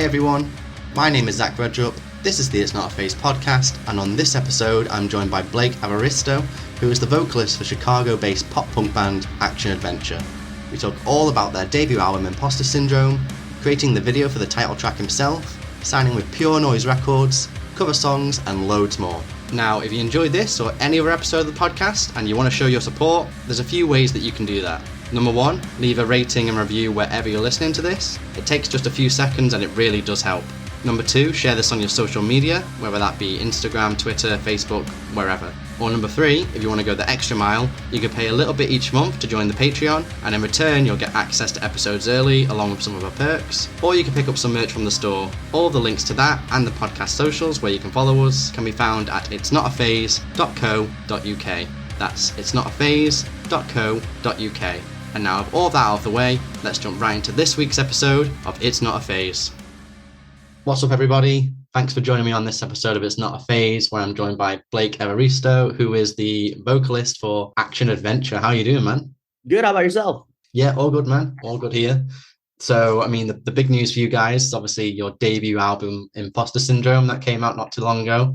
Hey everyone, my name is REDRUP. This is the It's Not a Phase podcast, and on this episode I'm joined by Blake Evaristo, who is the vocalist for Chicago-based pop-punk band Action Adventure. We talk all about their debut album Imposter Syndrome, creating the video for the title track himself, signing with Pure Noise Records, cover songs, and loads more. Now, if you enjoyed this or any other episode of the podcast and you want to show your support, there's a few ways that you can do that. Number one, leave a rating and review wherever you're listening to this. It takes just a few seconds and it really does help. Number two, share this on your social media, whether that be Instagram, Twitter, Facebook, wherever. Or number three, if you want to go the extra mile, you can pay a little bit each month to join the Patreon, and in return you'll get access to episodes early along with some of our perks, or you can pick up some merch from the store. All the links to that and the podcast socials where you can follow us can be found at itsnotaphase.co.uk. That's itsnotaphase.co.uk. And now with all that out of the way, let's jump right into this week's episode of It's Not a Phase. What's up everybody? Thanks for joining me on this episode of It's Not a Phase, where I'm joined by Blake Evaristo, who is the vocalist for Action Adventure. How are you doing, man? Good, how about yourself? Yeah, all good, man. All good here. So, I mean, the big news for you guys is obviously your debut album, Imposter Syndrome, that came out not too long ago.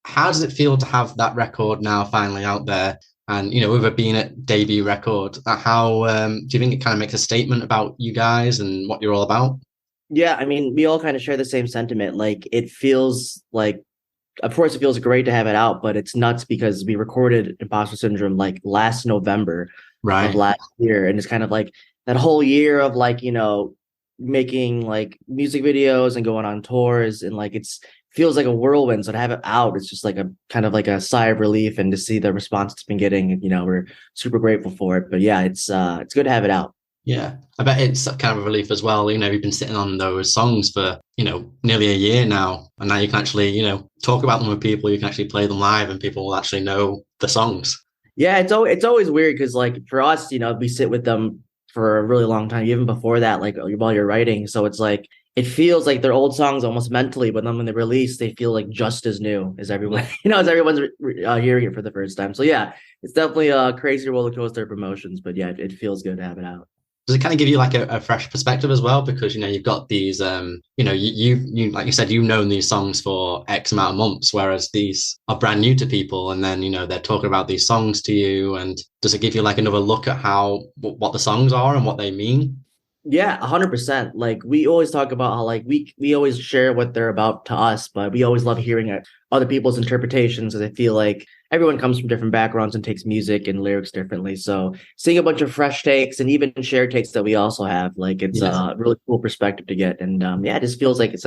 How does it feel to have that record now finally out there? And, you know, with it being a debut record, how do you think it kind of makes a statement about you guys and what you're all about? Yeah, I mean, we all kind of share the same sentiment. Like, it feels like, of course, it feels great to have it out, but it's nuts because we recorded Imposter Syndrome like last November of last year. And it's kind of like that whole year of like, you know, making like music videos and going on tours, and like feels like a whirlwind. So to have it out, it's just like a kind of like a sigh of relief, and to see the response it's been getting, you know, we're super grateful for it. But yeah, it's good to have it out. Yeah, I bet it's kind of a relief as well. You know, you've been sitting on those songs for, you know, nearly a year now, and now you can actually, you know, talk about them with people. You can actually play them live, and people will actually know the songs. Yeah, it's always weird because, like, for us, you know, we sit with them for a really long time, even before that, like while you're writing. So it's like it feels like they're old songs almost mentally, but then when they release, they feel like just as new as everyone, you know, as everyone's hearing it for the first time. So yeah, it's definitely a crazy roller coaster of emotions, but yeah, it feels good to have it out. Does it kind of give you like a fresh perspective as well? Because, you know, you've got these, you know, you like you said, you've known these songs for X amount of months, whereas these are brand new to people. And then, you know, they're talking about these songs to you. And does it give you like another look at what the songs are and what they mean? Yeah, 100%. Like, we always talk about how like we always share what they're about to us, but we always love hearing other people's interpretations, because I feel like everyone comes from different backgrounds and takes music and lyrics differently. So seeing a bunch of fresh takes and even shared takes that we also have, like, it's a really cool perspective to get. And yeah, it just feels like it's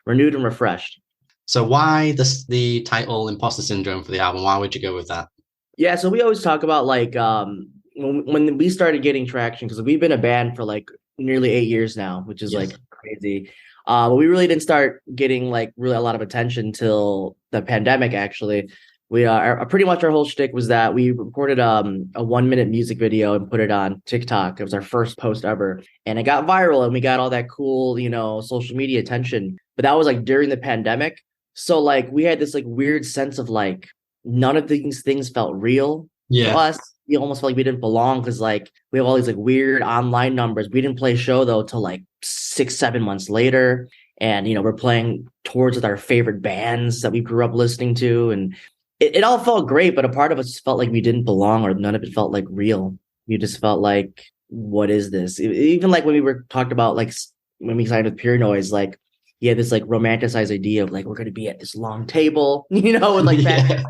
renewed and refreshed. So why the title Imposter Syndrome for the album? Why would you go with that? Yeah, so we always talk about like when we started getting traction, because we've been a band for like nearly 8 years now, which is like crazy. But we really didn't start getting like really a lot of attention till the pandemic. Actually, we pretty much our whole shtick was that we recorded a 1-minute music video and put it on TikTok. It was our first post ever, and it got viral, and we got all that cool, you know, social media attention. But that was like during the pandemic, so like we had this like weird sense of like none of these things felt real to us. We almost felt like we didn't belong, because like we have all these like weird online numbers. We didn't play a show though till like 6-7 months later, and you know, we're playing tours with our favorite bands that we grew up listening to, and it all felt great, but a part of us felt like we didn't belong, or none of it felt like real. You just felt like, what is this? Even like when we were talked about, like when we signed with Pure Noise, like he had this like romanticized idea of like, we're going to be at this long table, you know, with like that.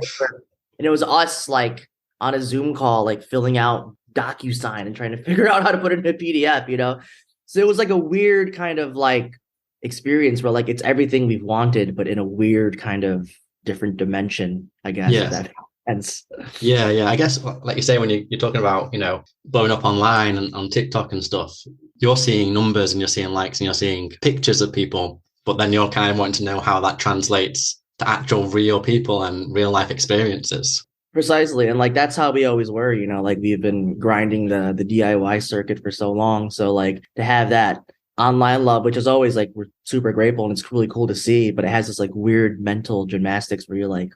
And it was us like on a Zoom call, like filling out DocuSign and trying to figure out how to put it in a PDF, you know? So it was like a weird kind of like experience where like it's everything we've wanted, but in a weird kind of different dimension, I guess. Yeah. That sense. Yeah. I guess, like you say, when you're talking about, you know, blowing up online and on TikTok and stuff, you're seeing numbers and you're seeing likes and you're seeing pictures of people, but then you're kind of wanting to know how that translates to actual real people and real life experiences. Precisely. And like that's how we always were, you know, like we've been grinding the DIY circuit for so long. So like to have that online love, which is always like, we're super grateful and it's really cool to see, but it has this like weird mental gymnastics where you're like,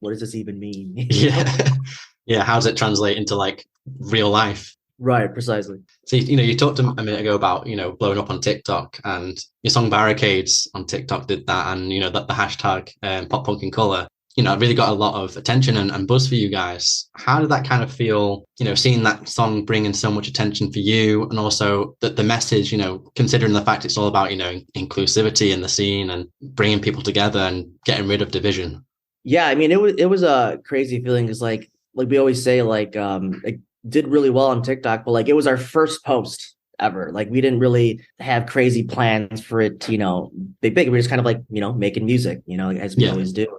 what does this even mean? Yeah. How does it translate into like real life? Right, precisely. So, you talked a minute ago about, blowing up on TikTok, and your song Barricades on TikTok did that. And, the hashtag pop punk in color, it really got a lot of attention and buzz for you guys. How did that kind of feel, seeing that song bringing so much attention for you, and also the message, considering the fact it's all about, inclusivity in the scene and bringing people together and getting rid of division? Yeah, I mean, it was a crazy feeling because like we always say, like it did really well on TikTok, but like it was our first post ever. Like we didn't really have crazy plans for it to, be big. We're just kind of like, making music, as we always do.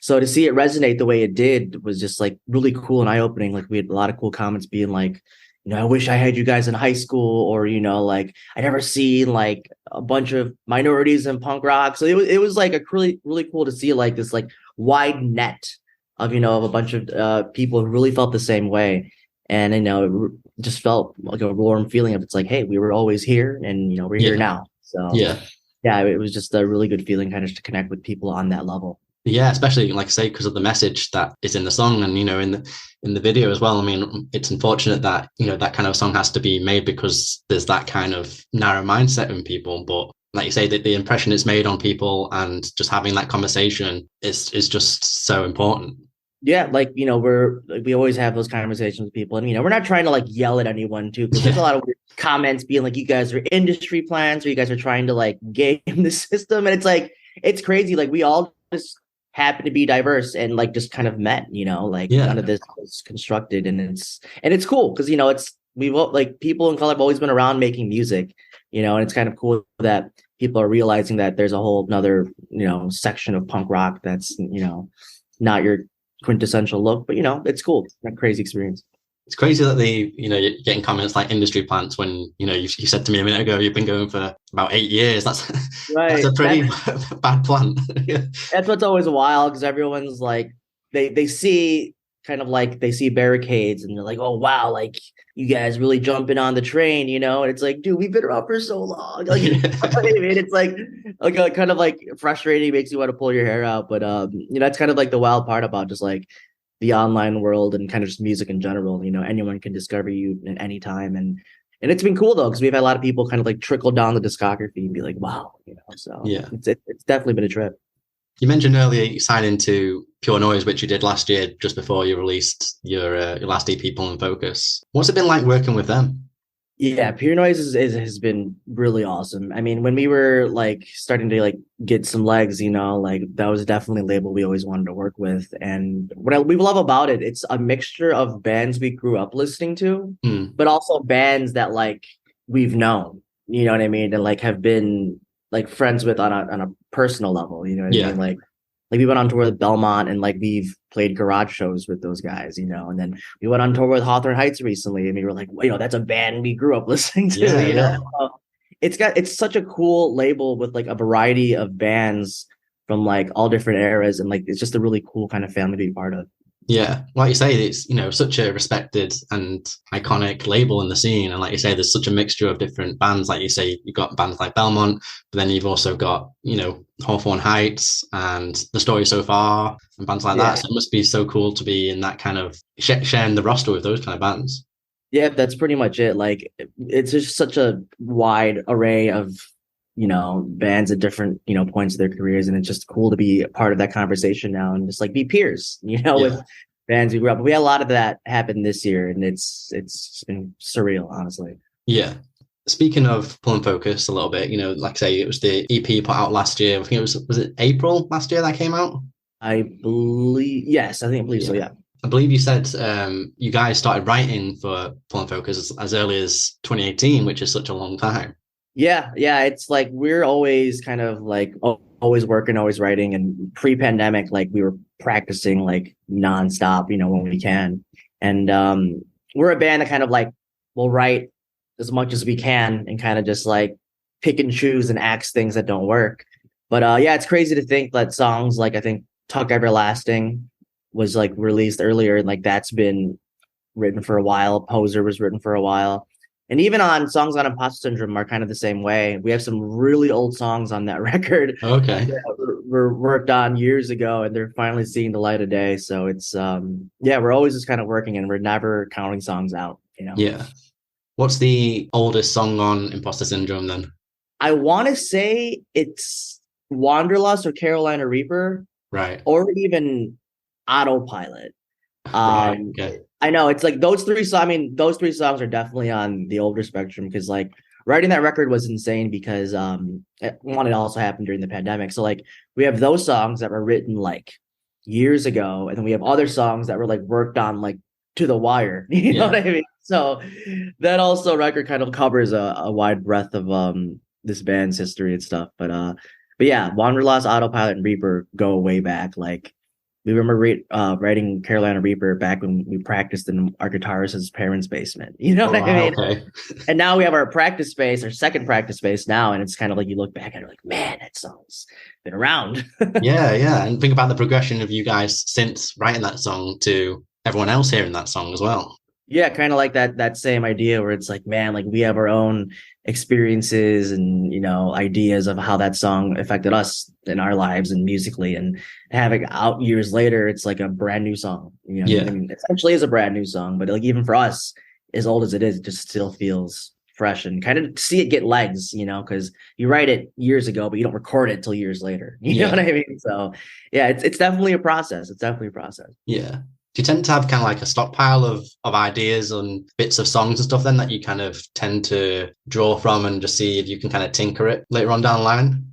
So to see it resonate the way it did was just like really cool and eye-opening. Like we had a lot of cool comments being like, I wish I had you guys in high school, or, like I never seen like a bunch of minorities in punk rock. So it was like a really, really cool to see like this like wide net of, of a bunch of people who really felt the same way. And, it just felt like a warm feeling of, it's like, hey, we were always here, and, we're here now. So yeah, it was just a really good feeling kind of to connect with people on that level. Yeah, especially like I say, because of the message that is in the song and, in the video as well. I mean, it's unfortunate that, that kind of song has to be made because there's that kind of narrow mindset in people. But like you say, that the impression it's made on people and just having that conversation is just so important. Yeah, like, we always have those conversations with people, and, we're not trying to like yell at anyone too, because there's a lot of weird comments being like, you guys are industry plants, or you guys are trying to like game the system. And it's like, it's crazy. Like we all just happen to be diverse and like just kind of met, none of this was constructed, and it's cool because, we've like people in color have always been around making music, and it's kind of cool that people are realizing that there's a whole another, section of punk rock that's, not your quintessential look, but it's cool. It's a crazy experience. It's crazy that you're getting comments like industry plants when, you said to me a minute ago, you've been going for about 8 years. That's right. That's a pretty bad plant. That's what's always wild, because everyone's like, they see kind of like, they see Barricades and they're like, oh, wow, like you guys really jumping on the train, and it's like, dude, we've been around for so long. Like, I mean, it's like kind of like frustrating, makes you want to pull your hair out. But, that's kind of like the wild part about just like the online world and kind of just music in general. Anyone can discover you at any time. And it's been cool though, because we've had a lot of people kind of like trickle down the discography and be like, wow, so yeah, it's definitely been a trip. You mentioned earlier you signed into Pure Noise, which you did last year, just before you released your last EP, Pull and Focus. What's it been like working with them? Yeah, Pure Noise has been really awesome. I mean, when we were like starting to like get some legs, like that was definitely a label we always wanted to work with. And what we love about it, it's a mixture of bands we grew up listening to, but also bands that like we've known, you know what I mean? And like have been like friends with on a personal level, you know what I mean? Like we went on tour with Belmont, and like we've played garage shows with those guys, and then we went on tour with Hawthorne Heights recently, and we were like, well, that's a band we grew up listening to. It's such a cool label with like a variety of bands from like all different eras, and like it's just a really cool kind of family to be part of. Yeah, like you say, it's such a respected and iconic label in the scene, and like you say, there's such a mixture of different bands. Like you say, you've got bands like Belmont, but then you've also got Hawthorne Heights and The Story So Far and bands like that. So it must be so cool to be in that kind of sharing the roster with those kind of bands. Yeah, that's pretty much it. Like it's just such a wide array of bands at different points of their careers, and it's just cool to be a part of that conversation now and just like be peers with bands we grew up. But we had a lot of that happen this year, and it's been surreal, honestly. Yeah. Speaking of Pull and Focus a little bit, like I say, it was the EP you put out last year. I think it was it April last year that came out? I believe so, yeah. I believe you said you guys started writing for Pull and Focus as early as 2018, which is such a long time. Yeah. It's like we're always kind of like always working, always writing. And pre-pandemic, like we were practicing like nonstop, when we can. And we're a band that kind of like will write as much as we can and kind of just like pick and choose and axe things that don't work. But it's crazy to think that songs like I think Tuck Everlasting was like released earlier, and like that's been written for a while. Poser was written for a while. And even on songs on Imposter Syndrome are kind of the same way. We have some really old songs on that record. Okay. That were worked on years ago, and they're finally seeing the light of day. So it's we're always just kind of working, and we're never counting songs out, Yeah. What's the oldest song on Imposter Syndrome then? I want to say it's Wanderlust or Carolina Reaper, Right. or even Autopilot. Right. Okay. I know it's like those three. So I mean, those three songs are definitely on the older spectrum because like writing that record was insane because one, it also happened during the pandemic. So like we have those songs that were written like years ago, and then we have other songs that were like worked on like to the wire. You know what I mean? So that also record kind of covers a wide breadth of this band's history and stuff. But yeah, Wanderlust, Autopilot, and Reaper go way back. Like we remember writing Carolina Reaper back when we practiced in our guitarist's parents' basement. You know what I mean? Okay. And now we have our practice space, our second practice space now, and it's kind of like you look back at it like, man, that song's been around. Yeah. And think about the progression of you guys since writing that song to everyone else hearing that song as well. Yeah, kind of like that same idea where it's like, man, like we have our own experiences and, you know, ideas of how that song affected us in our lives and musically, and having out years later, it's like a brand new song. You know, Yeah. I mean, it essentially is a brand new song, but like even for us, as old as it is, it just still feels fresh and kind of see it get legs, you know, because you write it years ago, but you don't record it till years later. You know what I mean? So yeah, it's definitely a process. It's definitely a process. Yeah. Do you tend to have kind of like a stockpile of ideas and bits of songs and stuff then that you kind of tend to draw from and just see if you can kind of tinker it later on down the line?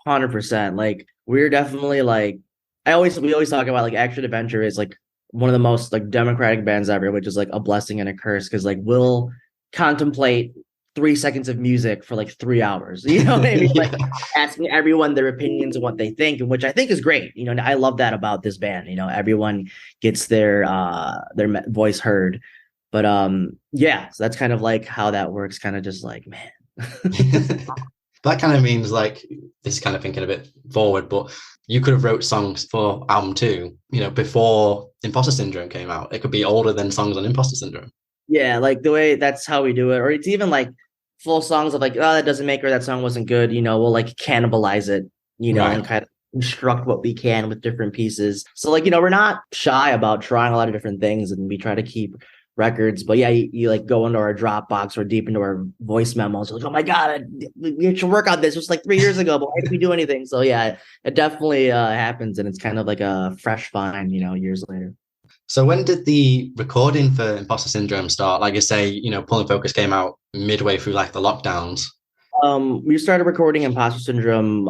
100%. Like we're definitely like, we always talk about like Action Adventure is like one of the most like democratic bands ever, which is like a blessing and a curse because like we'll contemplate 3 seconds of music for like 3 hours. You know what I mean? Like asking everyone their opinions and what they think, and which I think is great. You know, and I love that about this band. You know, everyone gets their voice heard. But yeah, so that's kind of like how that works. Kind of just like, man. That kind of means like this is kind of thinking a bit forward, but you could have wrote songs for album 2, you know, before Imposter Syndrome came out. It could be older than songs on Imposter Syndrome. Yeah, like the way that's how we do it, or it's even like full songs of like, oh, that doesn't make, or that song wasn't good, you know, we'll like cannibalize it, you know, and kind of construct what we can with different pieces. So like, you know, we're not shy about trying a lot of different things, and we try to keep records. But yeah, you like go into our Dropbox or deep into our voice memos, like, oh my God, we should work on this. It was like 3 years ago, but why didn't we do anything? So yeah, it definitely happens, and it's kind of like a fresh find, you know, years later. So when did the recording for Imposter Syndrome start? Like I say, you know, Pull and Focus came out midway through like the lockdowns. We started recording Imposter Syndrome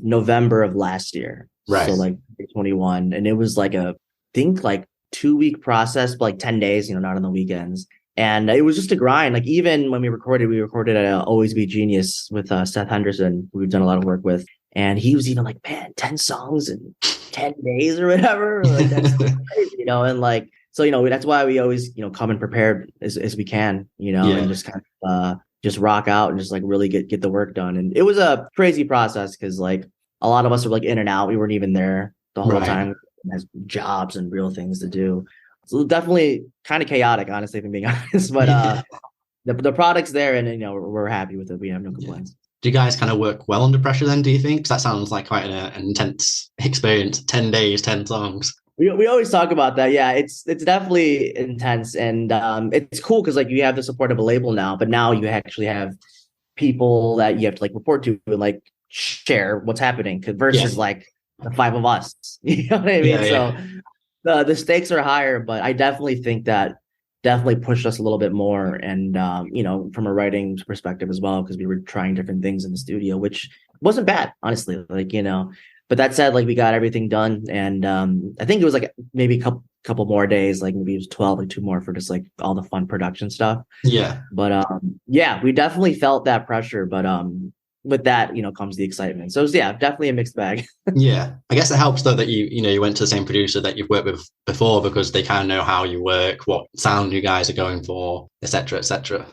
November of last year. Right. So like 2021. And it was like I think like 2-week process, but like 10 days, you know, not on the weekends. And it was just a grind. Like even when we recorded at Always Be Genius with Seth Henderson, who we've done a lot of work with. And he was even like, man, 10 songs in 10 days or whatever. Like, that's crazy, you know, and like, so, you know, that's why we always, you know, come in prepared as we can, you know, and just kind of just rock out and just like really get the work done. And it was a crazy process because like a lot of us were like in and out. We weren't even there the whole time, as jobs and real things to do. So definitely kind of chaotic, honestly, if I'm being honest. But the product's there, and you know we're happy with it. We have no complaints. Do you guys kind of work well under pressure then, do you think? Because that sounds like quite an intense experience. 10 days, 10 songs. We always talk about that. Yeah, it's definitely intense, and it's cool because like you have the support of a label now, but now you actually have people that you have to like report to and like share what's happening versus like the 5 of us. You know what I mean? So the stakes are higher, but I definitely think that definitely pushed us a little bit more, and you know, from a writing perspective as well, because we were trying different things in the studio, which wasn't bad, honestly. Like, you know, but that said, like we got everything done, and I think it was like maybe a couple more days, like maybe it was 12, like 2 more for just like all the fun production stuff. Yeah. But yeah, we definitely felt that pressure, but with that, you know, comes the excitement. So yeah, definitely a mixed bag. Yeah, I guess it helps though that you went to the same producer that you've worked with before, because they kind of know how you work, what sound you guys are going for, etc., etc.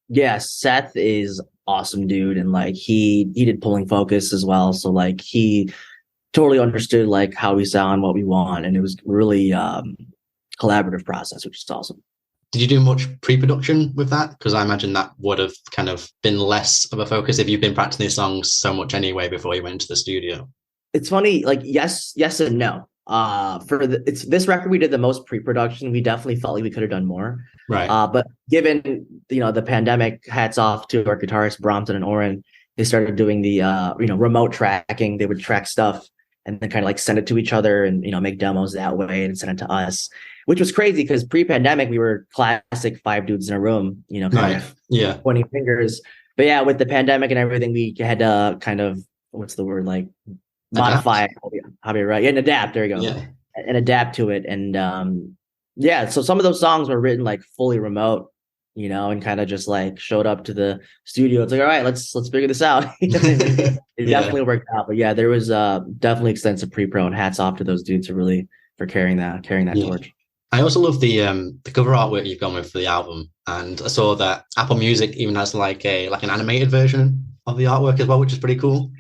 Yeah, Seth is awesome, dude, and like he did Pulling Focus as well, so like he totally understood like how we sound, what we want, and it was really collaborative process, which is awesome. Did you do much pre-production with that? Because I imagine that would have kind of been less of a focus if you've been practicing these songs so much anyway before you went to the studio. It's funny, like yes and no. for this record we did the most pre-production. We definitely felt like we could have done more. Right. But given the pandemic, hats off to our guitarists Brompton and Oren. They started doing the remote tracking. They would track stuff and then kind of like send it to each other and make demos that way and send it to us, which was crazy because pre-pandemic we were classic 5 dudes in a room, kind of pointing fingers. But yeah, with the pandemic and everything, we had to kind of, what's the word, like modify how we write, and adapt. There you go, and adapt to it. And so some of those songs were written like fully remote, and kind of just like showed up to the studio. It's like, all right, let's figure this out. It definitely worked out. But yeah, there was definitely extensive pre-pro, and hats off to those dudes for carrying that torch. I also love the cover artwork you've gone with for the album, and I saw that Apple Music even has like an animated version of the artwork as well, which is pretty cool.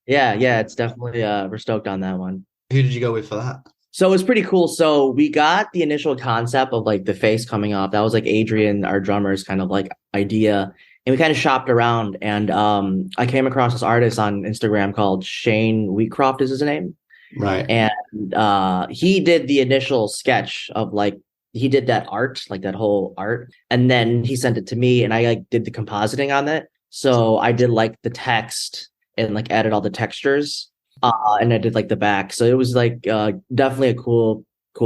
Yeah, it's definitely we're stoked on that one. Who did you go with for that? So it was pretty cool. So we got the initial concept of like the face coming off. That was like Adrian, our drummer's kind of like idea. And we kind of shopped around, and I came across this artist on Instagram called Shane Wheatcroft is his name. Right. And he did the initial sketch of like, he did that art, like that whole art. And then he sent it to me and I like did the compositing on it. So I did like the text and like added all the textures. And I did like the back. So it was like definitely a cool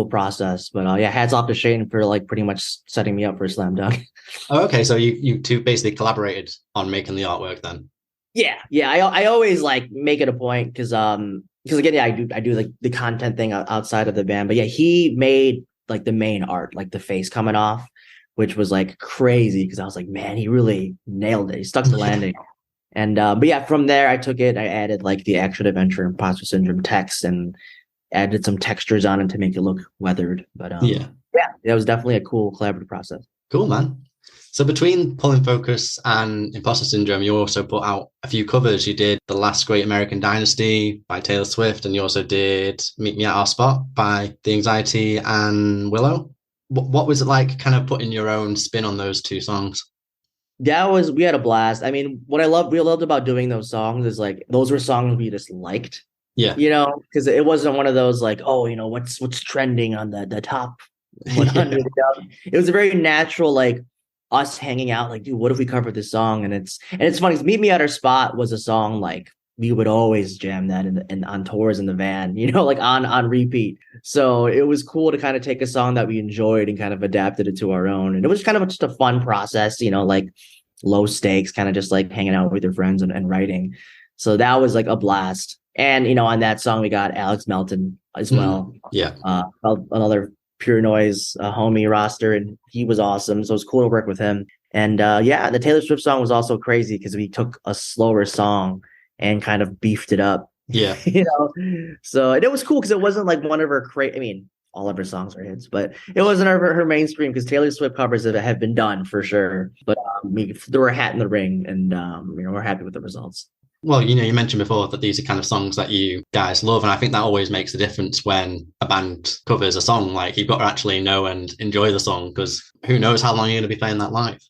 process. But hats off to Shane for like pretty much setting me up for a slam dunk. Oh, okay. So you two basically collaborated on making the artwork then? Yeah. I always like make it a point because again, I do like the content thing outside of the band. But yeah, he made like the main art, like the face coming off, which was like crazy because I was like, man, he really nailed it. He stuck the landing. And but yeah, from there I took it. I added like the Action Adventure Imposter Syndrome text and added some textures on it to make it look weathered. But it was definitely a cool collaborative process. Cool, man. So between Pulling Focus and Imposter Syndrome, you also put out a few covers. You did The Last Great American Dynasty by Taylor Swift, and you also did Meet Me at Our Spot by The Anxiety and Willow. What was it like kind of putting your own spin on those two songs? We had a blast. I mean, we loved about doing those songs is like, those were songs we just liked. Yeah. Because it wasn't one of those like, oh, what's trending on the top 100. It was a very natural, like, us hanging out, like, dude, what if we covered this song? And it's funny because Meet Me at Our Spot was a song like we would always jam that in on tours in the van, like on repeat. So it was cool to kind of take a song that we enjoyed and kind of adapted it to our own. And it was kind of just a fun process, like low stakes, kind of just like hanging out with your friends and writing. So that was like a blast. And on that song we got Alex Melton as well. Another Pure Noise homie roster, and he was awesome. So it was cool to work with him. And the Taylor Swift song was also crazy because we took a slower song and kind of beefed it up. Yeah. So and it was cool because it wasn't like one of her all of her songs are hits, but it wasn't her mainstream because Taylor Swift covers have been done for sure. But we threw our hat in the ring, and we're happy with the results. Well, you mentioned before that these are kind of songs that you guys love, and I think that always makes a difference when a band covers a song. Like, you've got to actually know and enjoy the song, because who knows how long you're going to be playing that live.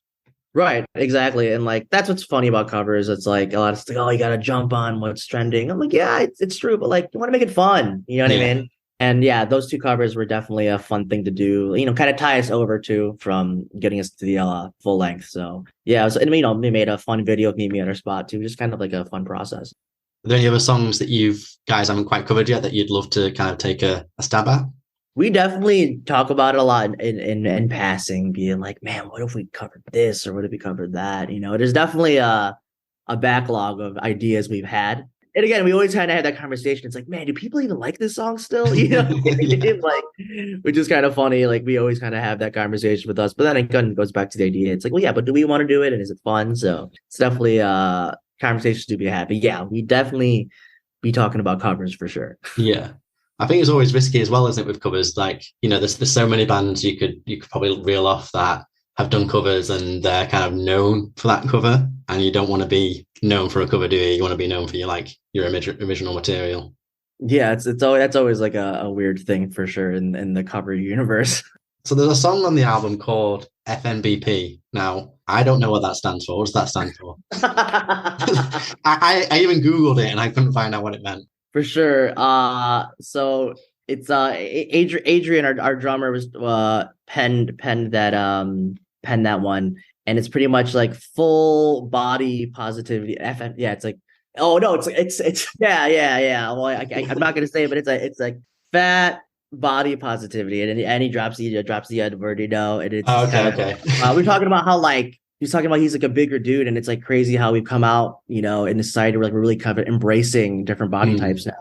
Right, exactly. And like, that's what's funny about covers. It's like a lot of it's like, oh, you got to jump on what's trending. I'm like, yeah, it's true, but like, you want to make it fun. You know what I mean? And yeah, those two covers were definitely a fun thing to do, kind of tie us over to from getting us to the full length. So yeah, we made a fun video of Meet Me at Our Spot too, just kind of like a fun process. Are there any other songs that you guys haven't quite covered yet that you'd love to kind of take a stab at? We definitely talk about it a lot in passing, being like, man, what if we covered this or what if we covered that? There's definitely a backlog of ideas we've had. And again, we always kind of have that conversation. It's like, man, do people even like this song still? Like, which is kind of funny. Like, we always kind of have that conversation with us. But then it goes back to the idea. It's like, well, yeah, but do we want to do it? And is it fun? So it's definitely conversations to be had. But yeah, we definitely be talking about covers for sure. Yeah. I think it's always risky as well, isn't it, with covers? Like, there's so many bands you could probably reel off that have done covers and they're kind of known for that cover, and you don't want to be known for a cover, do you? You want to be known for your original material. Yeah, that's always like a weird thing for sure in the cover universe. So there's a song on the album called FNBP. Now, I don't know what that stands for. What does that stand for? I even Googled it and I couldn't find out what it meant. For sure. So It's Adrian, our drummer, was penned that one, and it's pretty much like full body positivity. Yeah, it's like, oh no, it's yeah. Well, I'm not gonna say it, but it's like fat body positivity, and he drops the N word, and it's Oh, kind okay, of okay. we're talking about how like he's talking about he's like a bigger dude, and it's like crazy how we've come out, in the society where like we're really kind of embracing different body types now.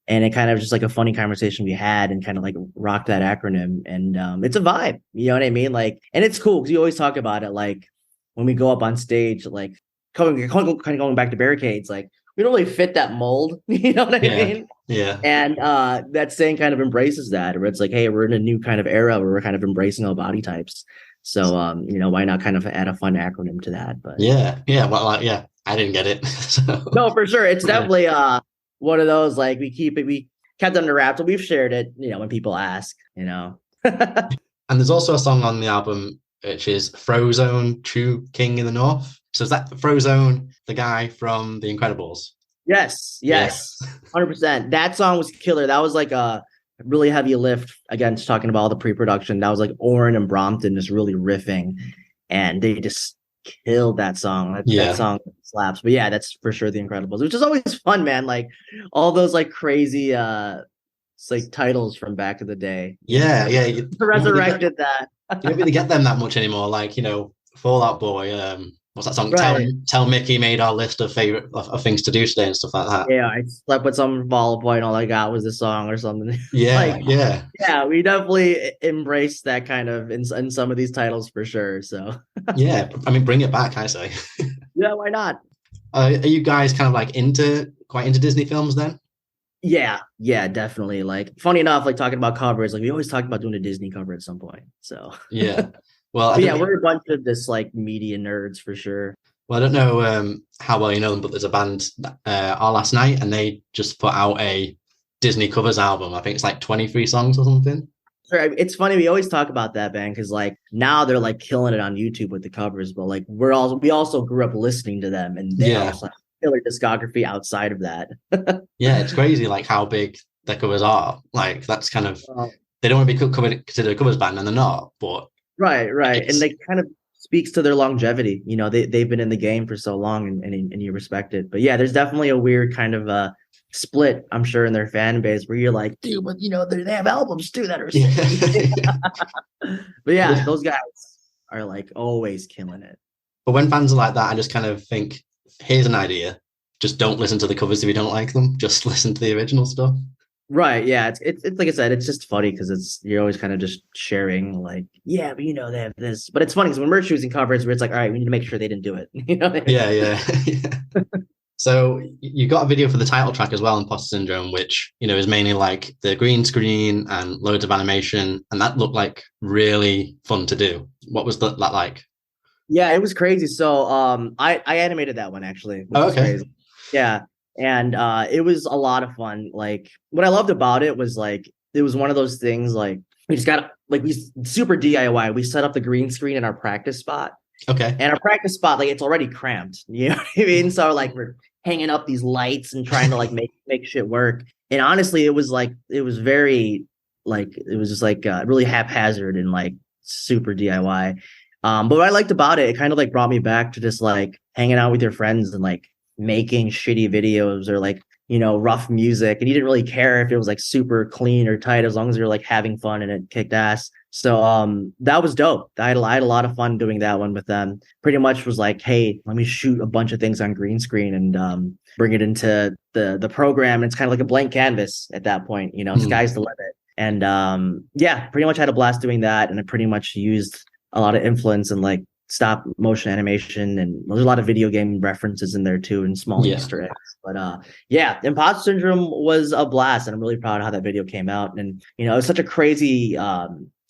And it kind of just like a funny conversation we had and kind of like rocked that acronym. And it's a vibe, you know what I mean? Like, and it's cool because you always talk about it. Like when we go up on stage, like kind of going back to barricades, like we don't really fit that mold, you know what I mean? Yeah. And that saying kind of embraces that, where it's like, hey, we're in a new kind of era where we're kind of embracing all body types. So, why not kind of add a fun acronym to that? But Yeah. Well, like, yeah, I didn't get it. So, no, for sure. It's yeah. definitely one of those, like, we kept it under wraps, but we've shared it, when people ask, And there's also a song on the album which is Frozone, True King in the North. So is that Frozone, the guy from The Incredibles? Yes, 100%. That song was killer. That was like a really heavy lift. Again, just talking about all the pre-production. That was like Oren and Brompton just really riffing, and they just killed that song. That song slaps. But yeah, that's for sure The Incredibles, which is always fun, man. Like all those like crazy it's like titles from back in the day. Yeah. Resurrected that. You don't really get them that much anymore. Like, Fallout Boy, what's that song? Right. Tell Mickey made our list of favorite of things to do today and stuff like that. Yeah, I slept with some Fallout Boy and all I got was this song or something. Yeah, Yeah, we definitely embraced that kind of in some of these titles for sure. So yeah, I mean, bring it back, I say. Yeah, why not? Are you guys kind of like quite into Disney films then? Yeah, definitely. Like, funny enough, like talking about covers, like we always talk about doing a Disney cover at some point. So yeah, well, we're a bunch of this like media nerds for sure. Well, I don't know how well you know them, but there's a band, Our Last Night, and they just put out a Disney covers album. I think it's like 23 songs or something. Sure, it's funny. We always talk about that band because like now they're like killing it on YouTube with the covers, but like we also grew up listening to them, and they also have killer discography outside of that. Yeah, it's crazy like how big their covers are. Like that's kind of they don't want to be considered a covers band, and they're not. But right, and they kind of speaks to their longevity. They've been in the game for so long, and you respect it. But yeah, there's definitely a weird kind of split, I'm sure, in their fan base where you're like, dude, but they have albums too that are sick. But yeah, those guys are like always killing it. But when fans are like that, I just kind of think, here's an idea. Just don't listen to the covers if you don't like them. Just listen to the original stuff. Right. Yeah. It's like I said, it's just funny because you're always kind of just sharing like, yeah, but they have this. But it's funny because when we're choosing covers, where it's like, all right, we need to make sure they didn't do it. Yeah. So you got a video for the title track as well, Imposter Syndrome, which is mainly like the green screen and loads of animation, and that looked like really fun to do. What was that like? Yeah, it was crazy. So I animated that one actually. Oh, okay. Crazy. Yeah. And it was a lot of fun. Like what I loved about it was like it was one of those things like we just got like we super DIY. We set up the green screen in our practice spot. Okay. And our practice spot, like it's already cramped. You know what I mean? So like we're hanging up these lights and trying to like make shit work. And honestly, it was very like it was just like really haphazard and like super DIY. But what I liked about it, it kind of like brought me back to just like hanging out with your friends and like making shitty videos or like rough music, and you didn't really care if it was like super clean or tight as long as you're like having fun and it kicked ass. So that was dope. I had a lot of fun doing that one with them. Pretty much was like, hey, let me shoot a bunch of things on green screen and bring it into the program. And it's kind of like a blank canvas at that point, sky's the limit. And pretty much had a blast doing that, and I pretty much used a lot of influence and like stop motion animation, and there's a lot of video game references in there too and small Easter eggs. But Imposter Syndrome was a blast, and I'm really proud of how that video came out. And it was such a crazy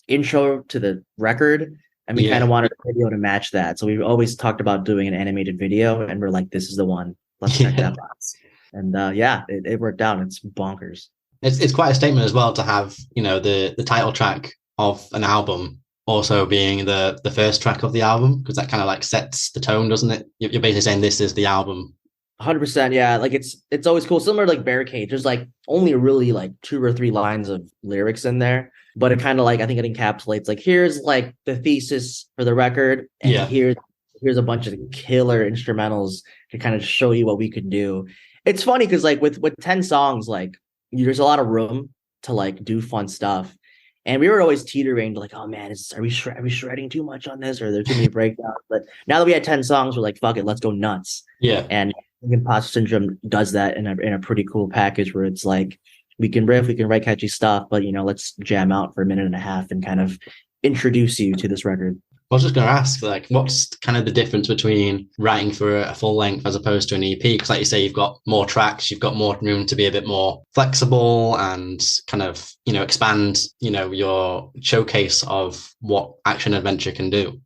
intro to the record, and we kind of wanted a video to match that. So we always talked about doing an animated video, and we're like, this is the one. Let's check that box. And it worked out. It's bonkers. It's quite a statement as well to have the title track of an album also being the first track of the album, because that kind of like sets the tone, doesn't it? You're basically saying this is the album 100%. Yeah. Like it's always cool. Similar to like Barricade. There's like only really like 2 or 3 lines of lyrics in there, but it kind of like, I think it encapsulates like, here's like the thesis for the record. And Yeah. here's a bunch of killer instrumentals to kind of show you what we could do. It's funny because like with 10 songs, like there's a lot of room to like do fun stuff. And we were always teetering to like, oh man, are we shredding too much on this, or are there too many breakdowns? But now that we had 10 songs, we're like, fuck it, let's go nuts. Yeah. And Imposter Syndrome does that in a pretty cool package where it's like we can riff, we can write catchy stuff, but let's jam out for a minute and a half and kind of introduce you to this record. I was just going to ask, like, what's kind of the difference between writing for a full length as opposed to an EP? Because, like you say, you've got more tracks, you've got more room to be a bit more flexible and kind of, expand, your showcase of what action adventure can do.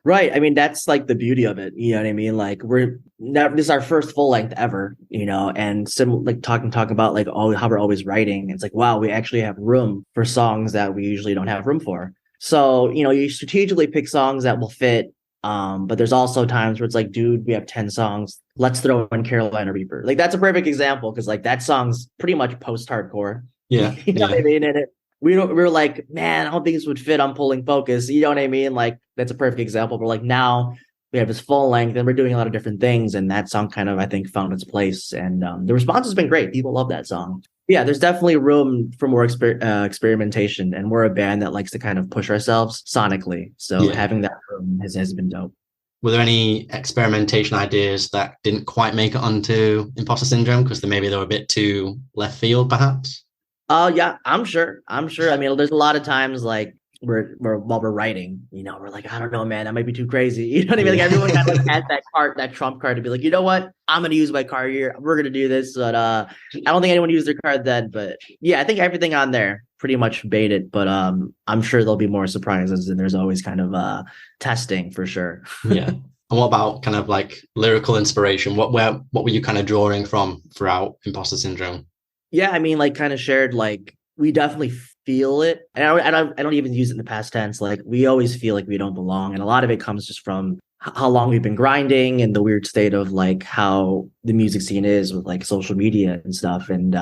Right. I mean, that's like the beauty of it. You know what I mean? Like this is our first full length ever, and like talking about like how we're always writing. It's like, wow, we actually have room for songs that we usually don't have room for. So, you strategically pick songs that will fit. But there's also times where it's like, dude, we have 10 songs. Let's throw in Carolina Reaper. Like that's a perfect example because like that song's pretty much post-hardcore. Yeah. You know what I mean? And we're like, man, I don't think this would fit on Pulling Focus. You know what I mean? Like that's a perfect example. But like now we have this full length and we're doing a lot of different things. And that song kind of, I think, found its place. And the response has been great. People love that song. Yeah, there's definitely room for more experimentation, and we're a band that likes to kind of push ourselves sonically. So having that room has been dope. Were there any experimentation ideas that didn't quite make it onto Imposter Syndrome because maybe they were a bit too left field, perhaps? Yeah, I'm sure. I mean, there's a lot of times like while we're writing, we're like, I don't know, man, that might be too crazy. You know what I mean? Like everyone kind of has that trump card to be like, you know what? I'm gonna use my card here. We're gonna do this. But I don't think anyone used their card then. But yeah, I think everything on there pretty much baited. But I'm sure there'll be more surprises, and there's always kind of testing for sure. Yeah. And what about kind of like lyrical inspiration? What were you kind of drawing from throughout Imposter Syndrome? Yeah, I mean, like kind of shared, like we definitely feel it. And I don't even use it in the past tense. Like we always feel like we don't belong. And a lot of it comes just from how long we've been grinding and the weird state of like how the music scene is with like social media and stuff. And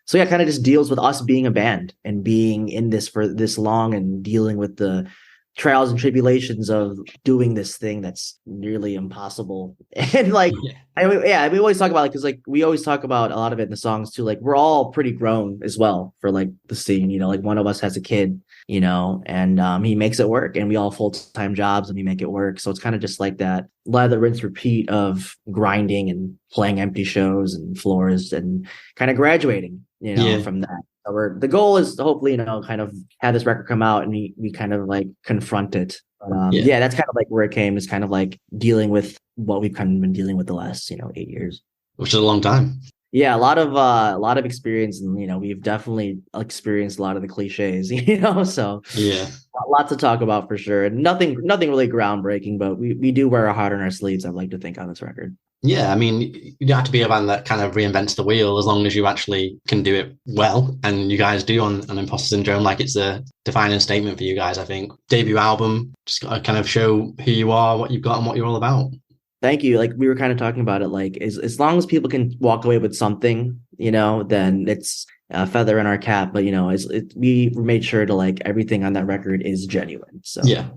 so yeah, kind of just deals with us being a band and being in this for this long and dealing with the trials and tribulations of doing this thing that's nearly impossible. And like we always talk about like, because like we always talk about a lot of it in the songs too, like we're all pretty grown as well for like the scene, like one of us has a kid, and he makes it work, and we all full-time jobs and we make it work. So it's kind of just like that lather, rinse, repeat of grinding and playing empty shows and floors and kind of graduating from that. So the goal is to hopefully, kind of have this record come out and we kind of like confront it. But, that's kind of like where it came, is kind of like dealing with what we've kind of been dealing with the last, 8 years. Which is a long time. Yeah, a lot of experience, and we've definitely experienced a lot of the cliches, so yeah, lots to talk about for sure. And nothing really groundbreaking, but we do wear our heart on our sleeves, I'd like to think, on this record. Yeah, I mean, you don't have to be a band that kind of reinvents the wheel as long as you actually can do it well. And you guys do on Imposter Syndrome. Like it's a defining statement for you guys, I think. Debut album, just got to kind of show who you are, what you've got, and what you're all about. Thank you. Like we were kind of talking about it, like as long as people can walk away with something, then it's a feather in our cap. But, we made sure to like everything on that record is genuine. So yeah.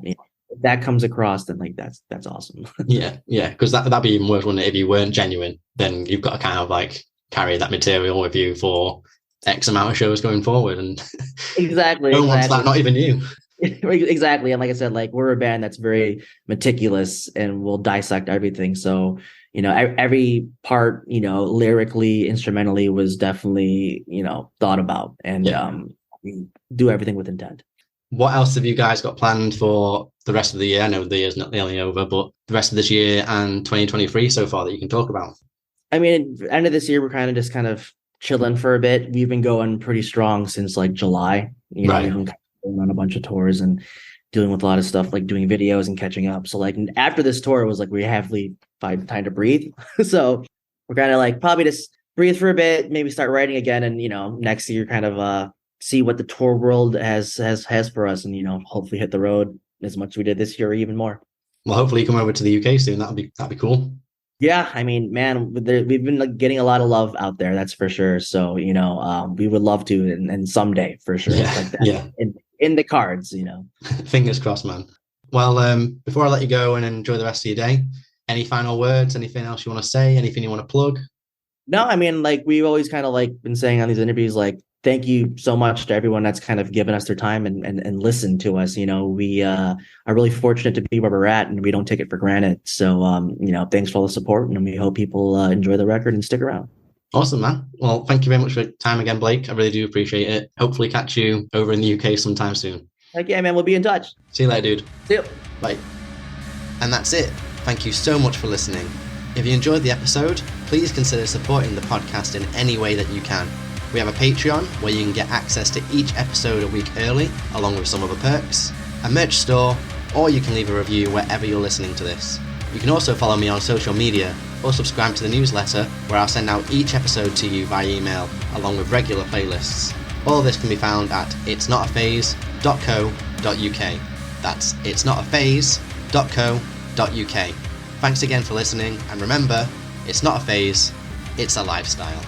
If that comes across, then like that's awesome. yeah because that'd be even worse, wouldn't it? If you weren't genuine, then you've got to kind of like carry that material with you for X amount of shows going forward, and exactly no one wants that, not even you. Exactly. And like I said, like we're a band that's very meticulous and we'll dissect everything. So every part lyrically, instrumentally was definitely thought about, and we do everything with intent. What else have you guys got planned for the rest of the year? I know the year's not nearly over, but the rest of this year and 2023 so far that you can talk about. I mean, end of this year, we're kind of chilling for a bit. We've been going pretty strong since like July. Right. We've been going on a bunch of tours and dealing with a lot of stuff, like doing videos and catching up. So like after this tour, it was like we have time to breathe. So we're kind of like probably just breathe for a bit, maybe start writing again, and next year kind of see what the tour world has for us, and hopefully hit the road as much as we did this year or even more. Well, hopefully you come over to the UK soon. That'd be cool. Yeah, I mean, man, we've been like getting a lot of love out there, that's for sure. So, we would love to, and someday for sure. Yeah, Like that yeah. in the cards. Fingers crossed, man. Well, before I let you go and enjoy the rest of your day, any final words? Anything else you want to say? Anything you want to plug? No, I mean, like we've always kind of like been saying on these interviews, like thank you so much to everyone that's kind of given us their time and listened to us. We are really fortunate to be where we're at, and we don't take it for granted. So, thanks for all the support, and we hope people enjoy the record and stick around. Awesome, man. Well, thank you very much for your time again, Blake. I really do appreciate it. Hopefully catch you over in the UK sometime soon. Like, yeah, man, we'll be in touch. See you later, dude. See you. Bye. And that's it. Thank you so much for listening. If you enjoyed the episode, please consider supporting the podcast in any way that you can. We have a Patreon where you can get access to each episode a week early, along with some other perks, a merch store, or you can leave a review wherever you're listening to this. You can also follow me on social media or subscribe to the newsletter where I'll send out each episode to you via email, along with regular playlists. All of this can be found at itsnotaphase.co.uk. That's itsnotaphase.co.uk. Thanks again for listening, and remember, it's not a phase, it's a lifestyle.